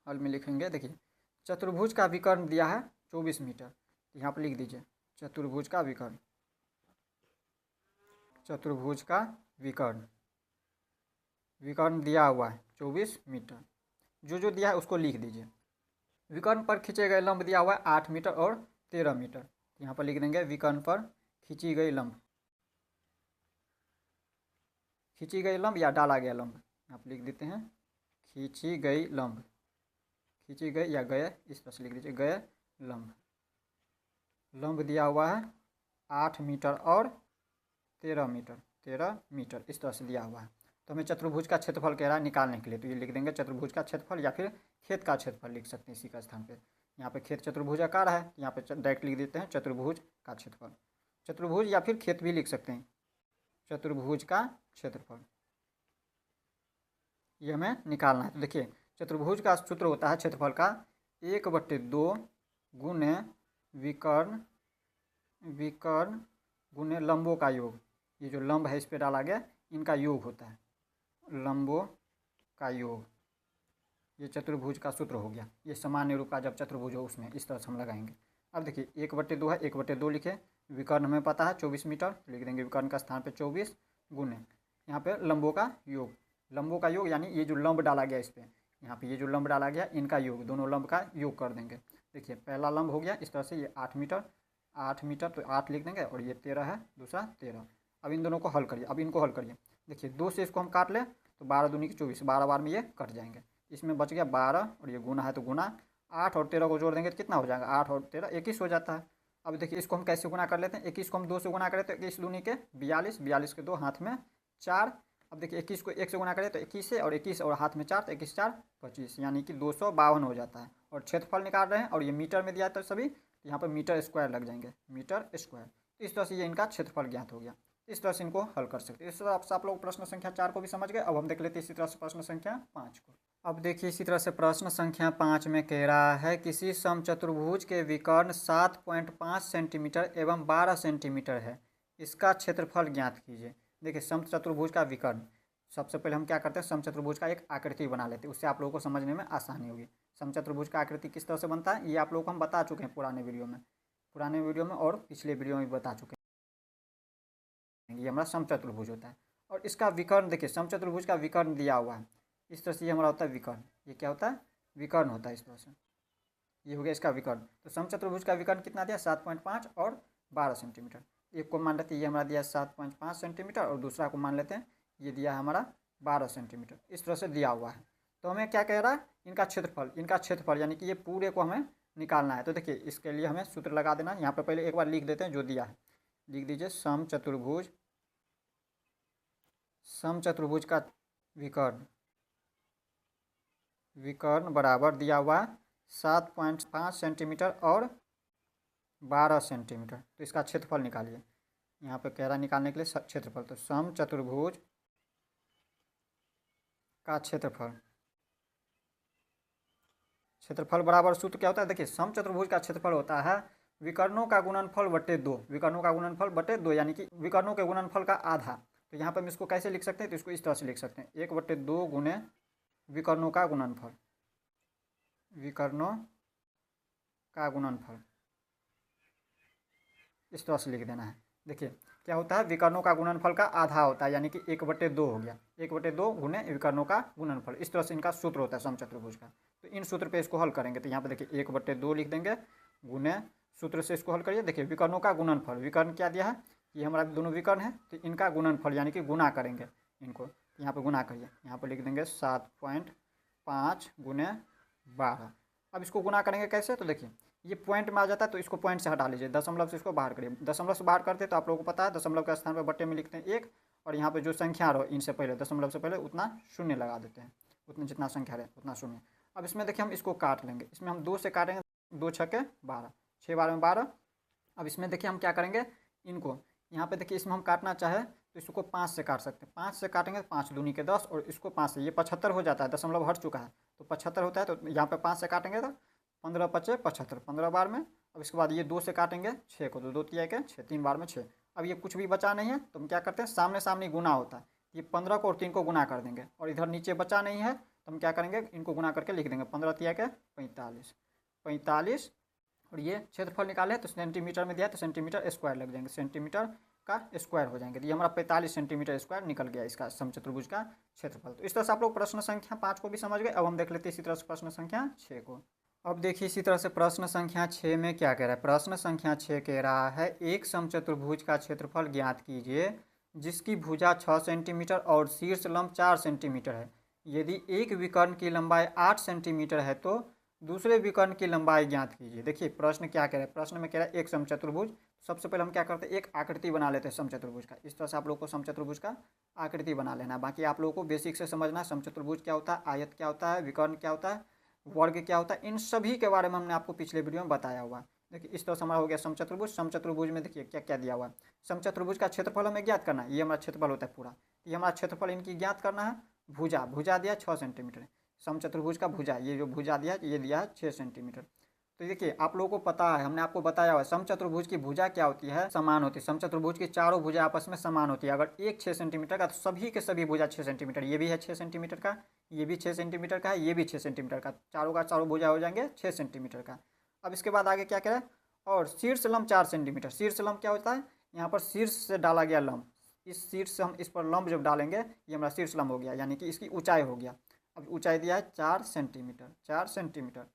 हल में लिखेंगे, देखिए चतुर्भुज का विकर्ण दिया है 24 मीटर, तो यहाँ पर लिख दीजिए चतुर्भुज का विकर्ण, चतुर्भुज का विकर्ण दिया हुआ है 24 मीटर। जो दिया है उसको लिख दीजिए। विकर्ण पर खींचे गए लंब दिया हुआ है 8 मीटर और 13 मीटर। यहाँ पर लिख देंगे विकर्ण पर खींची गई लंब, खींची गई लंब या डाला गया लंब, यहाँ पर लिख देते हैं खींची गई लंब, खींची गई या गए, इस तरह से लिख दीजिए गए लंब। लंब दिया हुआ है 8 मीटर और 13 मीटर इस तरह से दिया हुआ है। तो हमें चतुर्भुज का क्षेत्रफल कह रहा है निकालने के लिए, तो ये लिख देंगे चतुर्भुज का क्षेत्रफल, या फिर खेत का क्षेत्रफल लिख सकते हैं इसी का स्थान पे। यहाँ पे खेत चतुर्भुजाकार है, यहाँ पे डायरेक्ट लिख देते हैं चतुर्भुज का क्षेत्रफल। चतुर्भुज या फिर खेत भी लिख सकते हैं, चतुर्भुज का क्षेत्रफल ये हमें निकालना है। तो देखिए चतुर्भुज का सूत्र होता है क्षेत्रफल का 1/2 गुने विकर्ण गुने लंबों का योग। ये जो लंब है इस पर डाला गया, इनका योग होता है। लंबों का योग, ये चतुर्भुज का सूत्र हो गया। ये सामान्य रूप का जब चतुर्भुज हो उसमें इस तरह से हम लगाएंगे। अब देखिए 1/2 है, 1/2 लिखे, विकर्ण हमें पता है 24 मीटर, तो लिख देंगे विकर्ण का स्थान पे 24 गुने यहाँ पे लंबों का योग। लंबों का योग यानी ये जो लंब डाला गया इस पर, यहाँ पे ये जो लंब डाला गया इनका योग, दोनों लंब का योग कर देंगे। देखिए पहला लंब हो गया इस तरह से, ये 8 मीटर, 8 मीटर तो 8 लिख देंगे, और ये 13 है, दूसरा 13। अब इन दोनों को हल करिए, अब इनको हल करिए। देखिए 2 से इसको हम काट लें तो 12 दूनी की 24, 12 बार में ये कट जाएंगे। इसमें बच गया 12, और ये गुना है तो गुना, 8 और 13 को जोड़ देंगे तो कितना हो जाएगा, 8 और 13 21 हो जाता है। अब देखिए इसको हम कैसे गुना कर लेते हैं, 21 को हम 2 से गुना करें तो 21 दूनी के 42, 42 के 2 हाथ में 4। अब देखिए 21 को 1 से गुना करें तो 21 से, और 21 और हाथ में 4 तो 21 4 25, यानी कि 252 हो जाता है। और क्षेत्रफल निकाल रहे हैं और ये मीटर में दिया है तो सभी, तो यहाँ पर मीटर स्क्वायर लग जाएंगे, मीटर स्क्वायर। तो इस तरह से ये इनका क्षेत्रफल ज्ञात हो गया। इस तरह से इनको हल कर सकते हैं। इस तरह से आप लोग प्रश्न संख्या 4 को भी समझ गए। अब हम देख लेते हैं इसी तरह से प्रश्न संख्या 5 को। अब देखिए इसी तरह से प्रश्न संख्या 5 में कह रहा है किसी समचतुर्भुज के विकर्ण 7.5 सेंटीमीटर एवं 12 सेंटीमीटर है, इसका क्षेत्रफल ज्ञात कीजिए। देखिए समचतुर्भुज का विकर्ण, सबसे पहले हम क्या करते हैं, समचतुर्भुज का एक आकृति बना लेते हैं, उससे आप लोगों को समझने में आसानी होगी। समचतुर्भुज का आकृति किस तरह से बनता है ये आप लोगों को हम बता चुके हैं पुराने वीडियो में और पिछले वीडियो में भी बता चुके हैं। ये हमारा समचतुर्भुज होता है, और इसका विकर्ण देखिए, समचतुर्भुज का विकर्ण दिया हुआ है इस तरह से, ये हमारा होता है विकर्ण। ये क्या होता है, विकर्ण होता है इस तरह से। ये हो गया इसका विकर्ण। तो समचतुर्भुज का विकर्ण कितना दिया, 7.5 और 12 सेंटीमीटर। एक को मान लेते हैं ये हमारा दिया 7.5 सेंटीमीटर, और दूसरा को मान लेते हैं ये दिया हमारा 12 सेंटीमीटर। इस तरह से दिया हुआ है। तो हमें क्या कह रहा है, इनका क्षेत्रफल यानी कि ये पूरे को हमें निकालना है। तो देखिए इसके लिए हमें सूत्र लगा देना है। यहाँ पर पहले एक बार लिख देते हैं जो दिया है, लिख दीजिए समचतुर्भुज का विकर्ण बराबर दिया हुआ है 7.5 सेंटीमीटर और 12 सेंटीमीटर। तो इसका क्षेत्रफल निकालिए। यहाँ पे कह रहा निकालने के लिए क्षेत्रफल, तो समचतुर्भुज का क्षेत्रफल बराबर सूत्र क्या होता है, देखिए समचतुर्भुज का क्षेत्रफल होता है विकर्णों का गुणनफल बटे 2, विकर्णों का गुणनफल बटे 2 यानी कि विकर्णों के गुणनफल का आधा। तो यहाँ पर हम इसको कैसे लिख सकते हैं, तो इसको इस तरह से लिख सकते हैं 1/2 गुने विकर्णों का गुणनफल, इस तरह से लिख देना है। देखिए क्या होता है, विकर्णों का गुणनफल का आधा होता है, यानी कि 1/2 हो गया, 1/2 गुने विकर्णों का गुणनफल। इस तरह से इनका सूत्र होता है समचतुर्भुज का। तो इन सूत्र पे इसको हल करेंगे, तो यहाँ पे देखिए 1/2 लिख देंगे गुने, सूत्र से इसको हल करिए। देखिए विकर्णों का गुणनफल, विकर्ण क्या दिया है, ये हमारा दोनों विकर्ण है, तो इनका गुणनफल यानी कि गुना करेंगे इनको। यहाँ पर गुना करिए, यहाँ पर लिख देंगे 7.5 गुने 12। अब इसको गुना करेंगे कैसे, तो देखिए ये पॉइंट में आ जाता है, तो इसको पॉइंट से हटा लीजिए, दशमलव से इसको बाहर करिए। दशमलव से बाहर करते तो आप लोगों को पता है दशमलव के स्थान पर बट्टे में लिखते हैं 1, और यहाँ पे जो संख्या रहो इनसे पहले, दशमलव से पहले उतना शून्य लगा देते हैं, उतनी जितना संख्या रहे उतना शून्य। अब इसमें देखिए हम इसको काट लेंगे, इसमें हम 2 से काटेंगे, 2 छक्के 12, 6 12 में 12। अब इसमें देखिए हम क्या करेंगे, इनको यहाँ पे देखिए इसमें हम काटना चाहे तो इसको 5 से काट सकते हैं, 5 से काटेंगे तो 5 दूनी के 10, और इसको 5 से, ये 75 हो जाता है, दशमलव हट चुका है तो 75 होता है। तो यहाँ पे 5 से काटेंगे तो 15 5 75, 15 बार में। अब इसके बाद ये 2 से काटेंगे 6 को, तो 2 तिया के 6, 3 बार में 6। अब ये कुछ भी बचा नहीं है तो हम क्या करते हैं, सामने सामने गुना होता है, ये 15 को और 3 को गुना कर देंगे, और इधर नीचे बचा नहीं है तो हम क्या करेंगे, इनको गुना करके लिख देंगे 15 तिया के 45, और ये क्षेत्रफल निकाले तो सेंटीमीटर में दिया तो सेंटीमीटर स्क्वायर लग जाएंगे, सेंटीमीटर का स्क्वायर हो जाएंगे। तो ये हमारा 45 सेंटीमीटर स्क्वायर निकल गया इसका समचतुर्भुज का क्षेत्रफल। तो इस तरह से आप लोग प्रश्न संख्या 5 को भी समझ गए। अब हम देख लेते हैं इसी तरह से प्रश्न संख्या 6 को। अब देखिए इसी तरह से प्रश्न संख्या 6 में क्या कह रहा है, प्रश्न संख्या 6 कह रहा है एक समचतुर्भुज का क्षेत्रफल ज्ञात कीजिए जिसकी भुजा 6 सेंटीमीटर और शीर्ष लंब 4 सेंटीमीटर है। यदि एक विकर्ण की लंबाई 8 सेंटीमीटर है तो दूसरे विकर्ण की लंबाई ज्ञात कीजिए। देखिए प्रश्न क्या कह रहा है, प्रश्न में कह रहा है एक समचतुर्भुज। सबसे पहले हम क्या करते हैं, एक आकृति बना लेते हैं समचतुर्भुज का। इस तरह से आप लोग को समचतुर्भुज का आकृति बना लेना है। बाकी आप लोगों को बेसिक से समझना है समचतुर्भुज क्या होता है, आयत क्या होता है, विकर्ण क्या होता है, वर्ग क्या होता है, इन सभी के बारे में हमने आपको पिछले वीडियो में बताया हुआ है। देखिए इस तरह से हमारा हो गया समचतुर्भुज। समचतुर्भुज में देखिए क्या क्या दिया हुआ है, समचतुर्भुज का क्षेत्रफल हमें ज्ञात करना है, ये हमारा क्षेत्रफल होता है पूरा, ये हमारा क्षेत्रफल इनकी ज्ञात करना है। भुजा दिया 6 सेंटीमीटर, समचतुर्भुज का भुजा, ये जो भुजा दिया ये दिया है 6 सेंटीमीटर। तो तो देखिए आप लोगों को पता है, हमने आपको बताया हुआ समचतुर्भुज की भुजा क्या होती है, समान होती है। समचतुर्भुज की चारों भुजा आपस में समान होती है। अगर एक 6 सेंटीमीटर का तो सभी के सभी भुजा 6 सेंटीमीटर, ये भी है 6 सेंटीमीटर का, ये भी 6 सेंटीमीटर का है, ये भी 6 सेंटीमीटर का, चारों का चारों भुजा हो जाएंगे 6 सेंटीमीटर का। अब इसके बाद आगे क्या करें, और शीर्ष लंब 4 सेंटीमीटर। शीर्ष लंब क्या होता है, यहाँ पर शीर्ष से डाला गया लंब, इस शीर्ष से हम इस पर लंब जब डालेंगे ये हमारा शीर्ष लंब हो गया, यानी कि इसकी ऊंचाई हो गया। अब ऊंचाई दिया है 4 सेंटीमीटर, 4 सेंटीमीटर।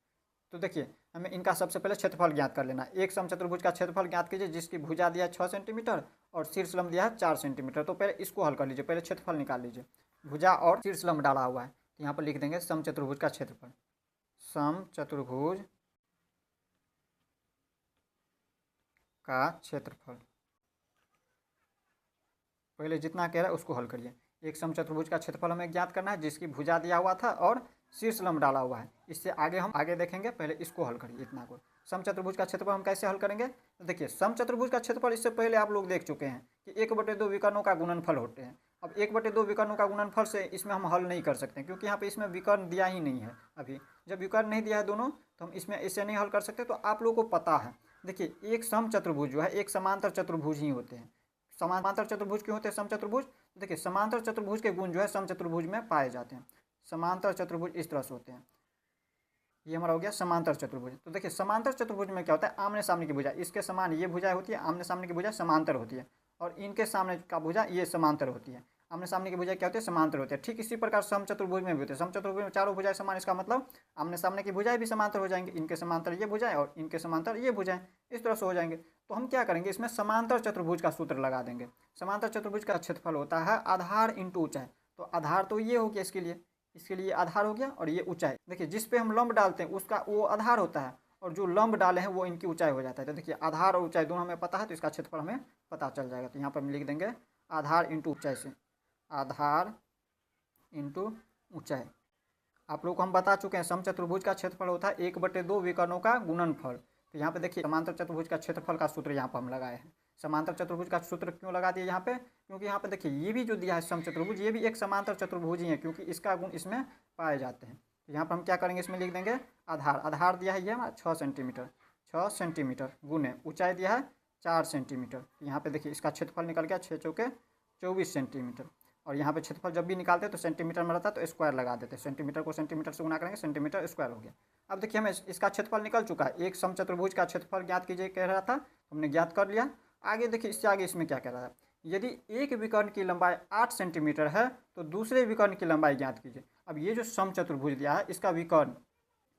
तो देखिए हमें इनका सबसे पहले क्षेत्रफल ज्ञात कर लेना। एक समचतुर्भुज का क्षेत्रफल ज्ञात कीजिए जिसकी भुजा दिया है 6 सेंटीमीटर और शीर्ष लंब दिया है 4 सेंटीमीटर। तो पहले इसको हल कर लीजिए, पहले क्षेत्रफल निकाल लीजिए। भुजा और शीर्ष लंब डाला हुआ है, तो यहाँ पर लिख देंगे समचतुर्भुज का क्षेत्रफल। समचतुर्भुज का क्षेत्रफल, पहले जितना कह रहा है उसको हल करिए। एक समचतुर्भुज का क्षेत्रफल हमें ज्ञात करना है जिसकी भुजा दिया हुआ था और शीर्ष लंब डाला हुआ है। इससे आगे हम आगे देखेंगे, पहले इसको हल करिए इतना को। समचतुर्भुज का क्षेत्रफल हम कैसे हल करेंगे, तो देखिए समचतुर्भुज का क्षेत्रफल इससे पहले आप लोग देख चुके हैं कि 1/2 विकर्णों का गुणनफल होते हैं। अब 1/2 विकर्णों का गुणनफल से इसमें हम हल नहीं कर सकते क्योंकि यहाँ पे इसमें विकर्ण दिया ही नहीं है। अभी जब विकर्ण नहीं दिया है दोनों, तो हम इसमें इसे नहीं हल कर सकते। तो आप लोगों को पता है, देखिए एक समचतुर्भुज जो है एक समांतर चतुर्भुज ही होते हैं। समांतर चतुर्भुज क्यों होते हैं समचतुर्भुज, देखिए समांतर चतुर्भुज के गुण जो है समचतुर्भुज में पाए जाते हैं। समांतर चतुर्भुज इस तरह से होते हैं, ये हमारा हो गया समांतर चतुर्भुज। तो देखिए समांतर चतुर्भुज में क्या होता है, आमने सामने की भुजा, इसके समान ये भुजा होती है, आमने सामने की भुजा समांतर होती है, और इनके सामने का भुजा ये समांतर होती है। आमने सामने की भुजा क्या होती है, समांतर होती है। ठीक इसी प्रकार समचतुर्भुज में भी होते हैं। समचतुर्भुज में चारों भुजाएं समान, इसका मतलब आमने सामने की भुजाएं भी समांतर हो जाएंगे, इनके समांतर ये भुजाएं और इनके समांतर ये भुजाएं, इस तरह से हो जाएंगे। तो हम क्या करेंगे, इसमें समांतर चतुर्भुज का सूत्र लगा देंगे। समांतर चतुर्भुज का क्षेत्रफल होता है आधार इंटू ऊंचाई। तो आधार तो ये हो गया, इसके लिए आधार हो गया, और ये ऊंचाई। देखिए जिस पे हम लंब डालते हैं उसका वो आधार होता है, और जो लंब डाले हैं वो इनकी ऊंचाई हो जाता है। तो देखिए आधार और ऊंचाई दोनों हमें पता है, तो इसका क्षेत्रफल हमें पता चल जाएगा। तो यहाँ पर हम लिख देंगे आधार इंटू ऊंचाई से, आधार इंटू ऊंचाई। आप लोग को हम बता चुके हैं समचतुर्भुज का क्षेत्रफल होता है 1/2 विकर्णों का गुणनफल। तो यहाँ पे देखिए समांतर चतुर्भुज का क्षेत्रफल का सूत्र यहाँ पर हम लगाए हैं। समांतर चतुर्भुज का सूत्र क्यों लगा दिया यहाँ पे, क्योंकि यहाँ पे देखिए ये भी जो दिया है समचतुर्भुज, ये भी एक समांतर चतुर्भुज ही है, क्योंकि इसका गुण इसमें पाए जाते हैं। तो यहाँ पर हम क्या करेंगे, इसमें लिख देंगे आधार। आधार दिया है ये हमारा 6 सेंटीमीटर, 6 सेंटीमीटर गुने ऊंचाई दिया है 4 सेंटीमीटर। यहाँ पे देखिए इसका क्षेत्रफल निकल गया 6 चौके 24 सेंटीमीटर। और यहाँ पे क्षेत्रफल जब भी निकालते हैं तो सेंटीमीटर में रहता है, तो स्क्वायर लगा देते हैं। सेंटीमीटर को सेंटीमीटर से गुना करेंगे, सेंटीमीटर स्क्वायर हो गया। अब देखिए हमें इसका क्षेत्रफल निकल चुका है। एक समचतुर्भुज का क्षेत्रफल ज्ञात कीजिए कह रहा था, हमने ज्ञात कर लिया। आगे देखिए इससे आगे इसमें क्या कह रहा है, यदि एक विकर्ण की लंबाई 8 सेंटीमीटर है तो दूसरे विकर्ण की लंबाई ज्ञात कीजिए। अब ये जो समचतुर्भुज दिया है इसका विकर्ण,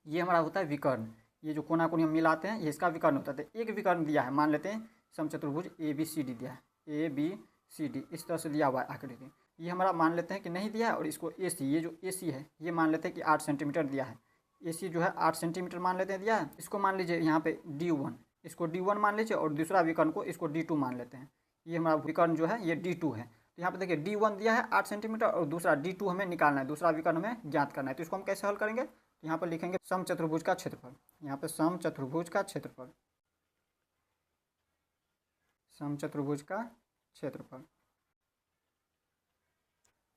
ये हमारा होता है विकर्ण, ये जो कोना कोनी हम मिलाते हैं ये इसका विकर्ण होता है। तो एक विकर्ण दिया है, मान लेते हैं समचतुर्भुज ABCD दिया है, ABCD इस तरह से दिया हुआ है आकृति। ये हमारा मान लेते हैं कि नहीं दिया है, और इसको AC, ये जो AC है ये मान लेते हैं कि 8 सेंटीमीटर दिया है। AC जो है 8 सेंटीमीटर मान लेते हैं दिया है। इसको मान लीजिए यहाँ पे D1, इसको D1 मान लीजिए, और दूसरा विकर्ण को इसको D2 मान लेते हैं। ये हमारा विकर्ण जो है ये D2 है। तो यहाँ पे देखिए D1 दिया है 8 सेंटीमीटर, और दूसरा D2 हमें निकालना है, दूसरा विकर्ण हमें ज्ञात करना है। तो इसको हम कैसे हल करेंगे, तो यहाँ पर लिखेंगे समचतुर्भुज का क्षेत्रफल। यहाँ पे समचतुर्भुज का क्षेत्रफल, समचतुर्भुज का क्षेत्रफल,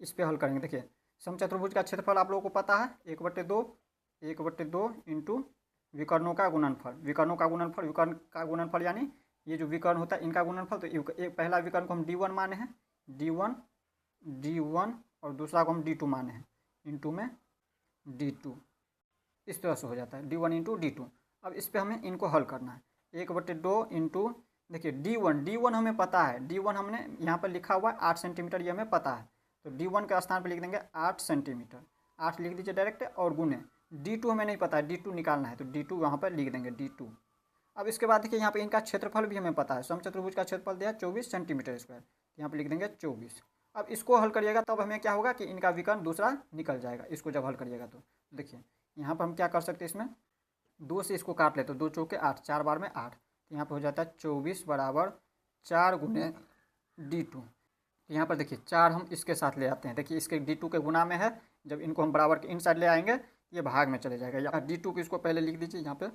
इस पे हल करेंगे। देखिए समचतुर्भुज का क्षेत्रफल आप लोगों को पता है 1/2 इंटू विकर्णों का गुणनफल। विकर्णों का गुणनफल, विकर्ण का गुणनफल यानी ये जो विकर्ण होता है इनका गुणनफल। तो एक पहला विकर्ण को हम D1 माने हैं, D1, और दूसरा को हम D2 माने हैं, इंटू में D2, इस तरह से हो जाता है D1 इंटू D2। अब इस पर हमें इनको हल करना है। 1/2 इंटू, देखिए D1 हमें पता है, D1 हमने यहाँ पर लिखा हुआ है 8 सेंटीमीटर, ये हमें पता है। तो D1 के स्थान पर लिख देंगे 8 सेंटीमीटर, 8 लिख दीजिए डायरेक्ट, और गुने D2 हमें नहीं पता है, D2 निकालना है, तो D2 वहाँ पर लिख देंगे D2। अब इसके बाद देखिए यहाँ पे इनका क्षेत्रफल भी हमें पता है, समचतुर्भुज का क्षेत्रफल दिया 24 सेंटीमीटर स्क्वायर, यहाँ पे लिख देंगे 24। अब इसको हल करिएगा तब हमें क्या होगा कि इनका विकर्ण दूसरा निकल जाएगा, इसको जब हल करिएगा तो। देखिए यहाँ पर हम क्या कर सकते हैं, इसमें 2 से इसको काट ले तो 2 चौके 8, 4 बार में 8, तो यहाँ पर हो जाता है 24 बराबर 4 गुने D2। तो यहाँ पर देखिए 4 हम इसके साथ ले आते हैं, देखिए इसके D2 के गुना में है, जब इनको हम बराबर के इन साइड ले आएंगे ये भाग में चले जाएगा। यहाँ D2 को इसको पहले लिख दीजिए, यहाँ पे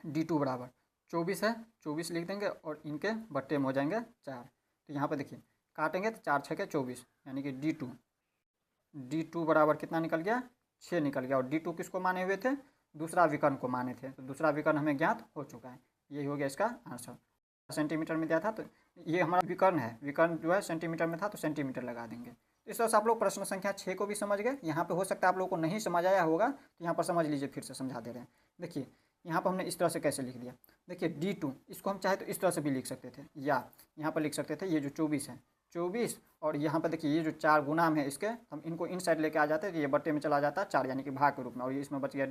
D2 बराबर 24 है, 24 लिख देंगे, और इनके बट्टे में हो जाएंगे 4। तो यहाँ पर देखिए काटेंगे तो 4 छके 24, यानी कि D2 बराबर कितना निकल गया, 6 निकल गया। और D2 किसको माने हुए थे, दूसरा विकर्ण को माने थे, तो दूसरा विकर्ण हमें ज्ञात हो चुका है। यही हो गया इसका आंसर। सेंटीमीटर में दिया था तो ये हमारा विकर्ण है, विकर्ण जो है सेंटीमीटर में था तो सेंटीमीटर लगा देंगे। तो इस तरह से आप लोग प्रश्न संख्या 6 को भी समझ गए। यहाँ पे हो सकता है आप लोगों को नहीं समझ आया होगा, तो यहाँ पर समझ लीजिए, फिर से समझा दे रहे हैं। देखिए यहाँ पर हमने इस तरह से कैसे लिख दिया। देखिए D2 इसको हम चाहे तो इस तरह से भी लिख सकते थे, या यहाँ पर लिख सकते थे ये जो 24 है 24, और यहाँ पर देखिए ये जो 4 गुणाम है इसके, हम इनको इन साइड लेके आ जाते हैं तो ये बट्टे में चला जाता है 4, यानी कि भाग के रूप में, और ये इसमें बच गया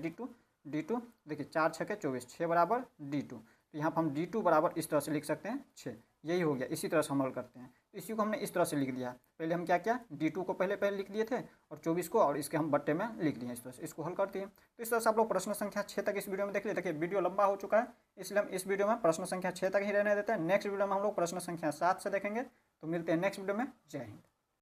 D2 देखिए 4 छके 24, 6 बराबर D2। तो यहाँ पर हम D2 बराबर इस तरह से लिख सकते हैं 6। यही हो गया। इसी तरह से हम हल करते हैं। इसी को हमने इस तरह से लिख दिया। पहले हम क्या किया, D2 को पहले लिख दिए थे और 24 को, और इसके हम बट्टे में लिख दिए। इस तरह से इसको हल करते हैं। तो इस तरह से आप लोग प्रश्न संख्या 6 तक इस वीडियो में देख लिए। देखिए वीडियो लंबा हो चुका है, इसलिए हम इस वीडियो में प्रश्न संख्या 6 तक ही रहने देते हैं। नेक्स्ट वीडियो में हम लोग प्रश्न संख्या 7 से देखेंगे। तो मिलते हैं नेक्स्ट वीडियो में। जय हिंद।